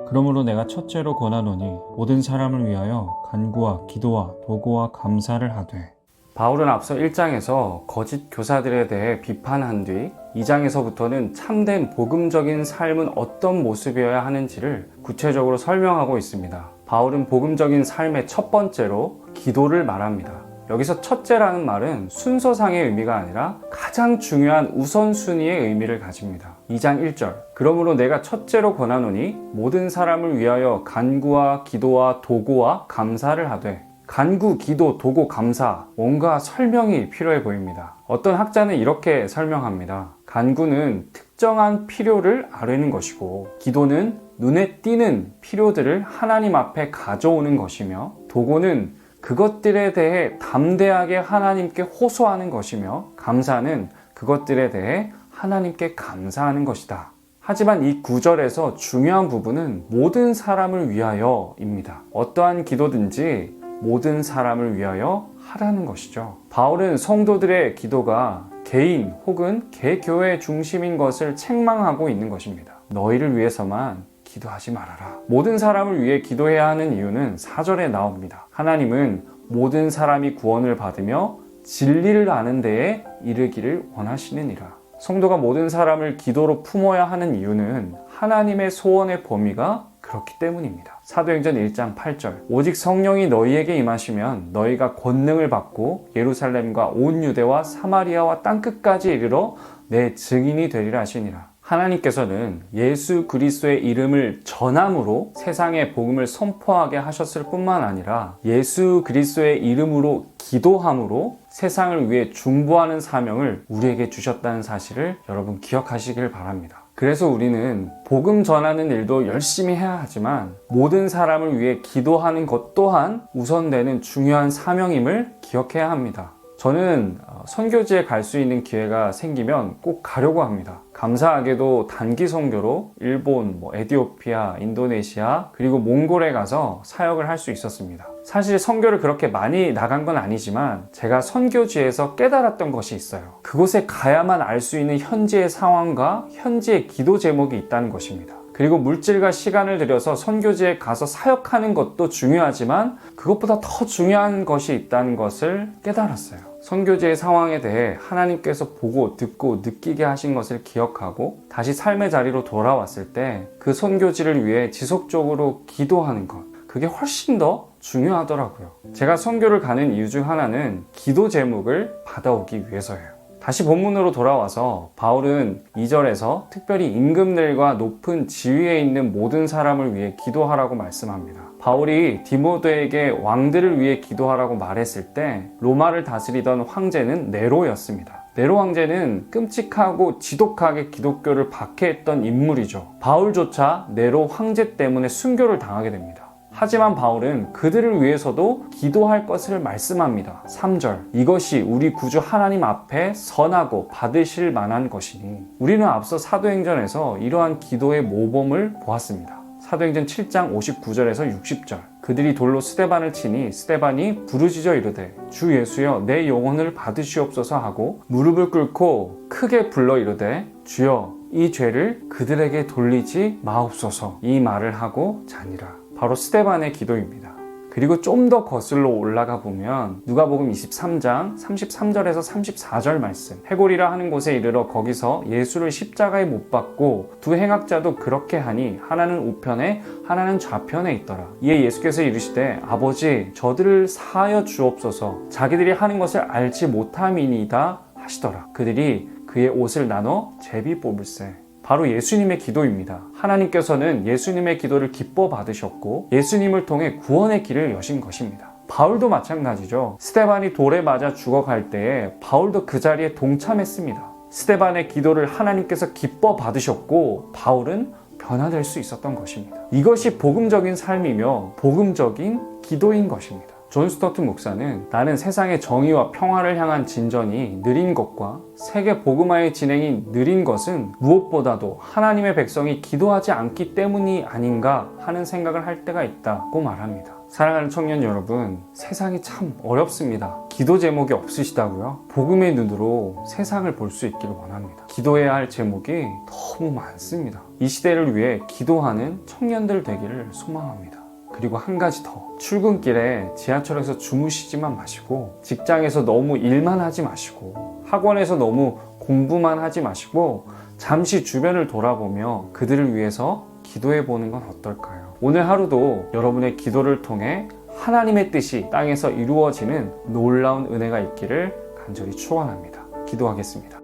그러므로 내가 첫째로 권하노니 모든 사람을 위하여 간구와 기도와 도구와 감사를 하되. 바울은 앞서 1장에서 거짓 교사들에 대해 비판한 뒤 2장에서부터는 참된 복음적인 삶은 어떤 모습이어야 하는지를 구체적으로 설명하고 있습니다. 바울은 복음적인 삶의 첫 번째로 기도를 말합니다. 여기서 첫째라는 말은 순서상의 의미가 아니라 가장 중요한 우선순위의 의미를 가집니다. 2장 1절 그러므로 내가 첫째로 권하노니 모든 사람을 위하여 간구와 기도와 도구와 감사를 하되. 간구, 기도, 도구, 감사 뭔가 설명이 필요해 보입니다. 어떤 학자는 이렇게 설명합니다. 간구는 특정한 필요를 아뢰는 것이고 기도는 눈에 띄는 필요들을 하나님 앞에 가져오는 것이며 도구는 그것들에 대해 담대하게 하나님께 호소하는 것이며 감사는 그것들에 대해 하나님께 감사하는 것이다. 하지만 이 구절에서 중요한 부분은 모든 사람을 위하여입니다. 어떠한 기도든지 모든 사람을 위하여 하라는 것이죠. 바울은 성도들의 기도가 개인 혹은 개교회 중심인 것을 책망하고 있는 것입니다. 너희를 위해서만 기도하지 말아라. 모든 사람을 위해 기도해야 하는 이유는 4절에 나옵니다. 하나님은 모든 사람이 구원을 받으며 진리를 아는 데에 이르기를 원하시느니라. 성도가 모든 사람을 기도로 품어야 하는 이유는 하나님의 소원의 범위가 그렇기 때문입니다. 사도행전 1장 8절 오직 성령이 너희에게 임하시면 너희가 권능을 받고 예루살렘과 온 유대와 사마리아와 땅끝까지 이르러 내 증인이 되리라 하시니라. 하나님께서는 예수 그리스도의 이름을 전함으로 세상에 복음을 선포하게 하셨을 뿐만 아니라 예수 그리스도의 이름으로 기도함으로 세상을 위해 중보하는 사명을 우리에게 주셨다는 사실을 여러분 기억하시길 바랍니다. 그래서 우리는 복음 전하는 일도 열심히 해야 하지만 모든 사람을 위해 기도하는 것 또한 우선되는 중요한 사명임을 기억해야 합니다. 저는 선교지에 갈 수 있는 기회가 생기면 꼭 가려고 합니다. 감사하게도 단기 선교로 일본, 에티오피아, 인도네시아 그리고 몽골에 가서 사역을 할 수 있었습니다. 사실 선교를 그렇게 많이 나간 건 아니지만 제가 선교지에서 깨달았던 것이 있어요. 그곳에 가야만 알 수 있는 현지의 상황과 현지의 기도 제목이 있다는 것입니다. 그리고 물질과 시간을 들여서 선교지에 가서 사역하는 것도 중요하지만 그것보다 더 중요한 것이 있다는 것을 깨달았어요. 선교지의 상황에 대해 하나님께서 보고 듣고 느끼게 하신 것을 기억하고 다시 삶의 자리로 돌아왔을 때 그 선교지를 위해 지속적으로 기도하는 것, 그게 훨씬 더 중요하더라고요. 제가 선교를 가는 이유 중 하나는 기도 제목을 받아오기 위해서예요. 다시 본문으로 돌아와서 바울은 2절에서 특별히 임금들과 높은 지위에 있는 모든 사람을 위해 기도하라고 말씀합니다. 바울이 디모데에게 왕들을 위해 기도하라고 말했을 때 로마를 다스리던 황제는 네로였습니다. 네로 황제는 끔찍하고 지독하게 기독교를 박해했던 인물이죠. 바울조차 네로 황제 때문에 순교를 당하게 됩니다. 하지만 바울은 그들을 위해서도 기도할 것을 말씀합니다. 3절 이것이 우리 구주 하나님 앞에 선하고 받으실 만한 것이니. 우리는 앞서 사도행전에서 이러한 기도의 모범을 보았습니다. 사도행전 7장 59절에서 60절 그들이 돌로 스데반을 치니 스데반이 부르짖어 이르되 주 예수여 내 영혼을 받으시옵소서 하고 무릎을 꿇고 크게 불러 이르되 주여 이 죄를 그들에게 돌리지 마옵소서. 이 말을 하고 자니라. 바로 스데반의 기도입니다. 그리고 좀 더 거슬러 올라가 보면 누가복음 23장 33절에서 34절 말씀 해골이라 하는 곳에 이르러 거기서 예수를 십자가에 못 박고 두 행악자도 그렇게 하니 하나는 우편에 하나는 좌편에 있더라. 이에 예수께서 이르시되 아버지 저들을 사하여 주옵소서 자기들이 하는 것을 알지 못함이니이다 하시더라. 그들이 그의 옷을 나눠 제비 뽑을세. 바로 예수님의 기도입니다. 하나님께서는 예수님의 기도를 기뻐 받으셨고 예수님을 통해 구원의 길을 여신 것입니다. 바울도 마찬가지죠. 스데반이 돌에 맞아 죽어갈 때에 바울도 그 자리에 동참했습니다. 스데반의 기도를 하나님께서 기뻐 받으셨고 바울은 변화될 수 있었던 것입니다. 이것이 복음적인 삶이며 복음적인 기도인 것입니다. 존 스토트 목사는 나는 세상의 정의와 평화를 향한 진전이 느린 것과 세계 복음화의 진행이 느린 것은 무엇보다도 하나님의 백성이 기도하지 않기 때문이 아닌가 하는 생각을 할 때가 있다고 말합니다. 사랑하는 청년 여러분, 세상이 참 어렵습니다. 기도 제목이 없으시다고요? 복음의 눈으로 세상을 볼 수 있기를 원합니다. 기도해야 할 제목이 너무 많습니다. 이 시대를 위해 기도하는 청년들 되기를 소망합니다. 그리고 한 가지 더, 출근길에 지하철에서 주무시지만 마시고, 직장에서 너무 일만 하지 마시고, 학원에서 너무 공부만 하지 마시고, 잠시 주변을 돌아보며 그들을 위해서 기도해 보는 건 어떨까요? 오늘 하루도 여러분의 기도를 통해 하나님의 뜻이 땅에서 이루어지는 놀라운 은혜가 있기를 간절히 축원합니다. 기도하겠습니다.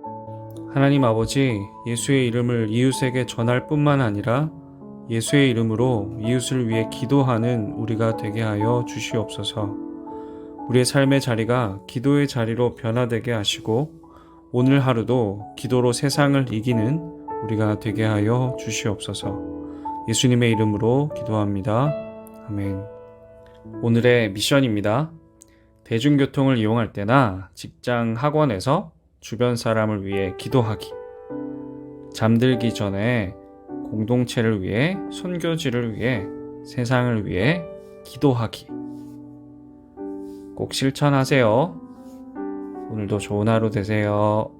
하나님 아버지, 예수의 이름을 이웃에게 전할 뿐만 아니라 예수의 이름으로 이웃을 위해 기도하는 우리가 되게 하여 주시옵소서. 우리의 삶의 자리가 기도의 자리로 변화되게 하시고, 오늘 하루도 기도로 세상을 이기는 우리가 되게 하여 주시옵소서. 예수님의 이름으로 기도합니다. 아멘. 오늘의 미션입니다. 대중교통을 이용할 때나 직장, 학원에서 주변 사람을 위해 기도하기. 잠들기 전에 공동체를 위해, 선교지를 위해, 세상을 위해 기도하기. 꼭 실천하세요. 오늘도 좋은 하루 되세요.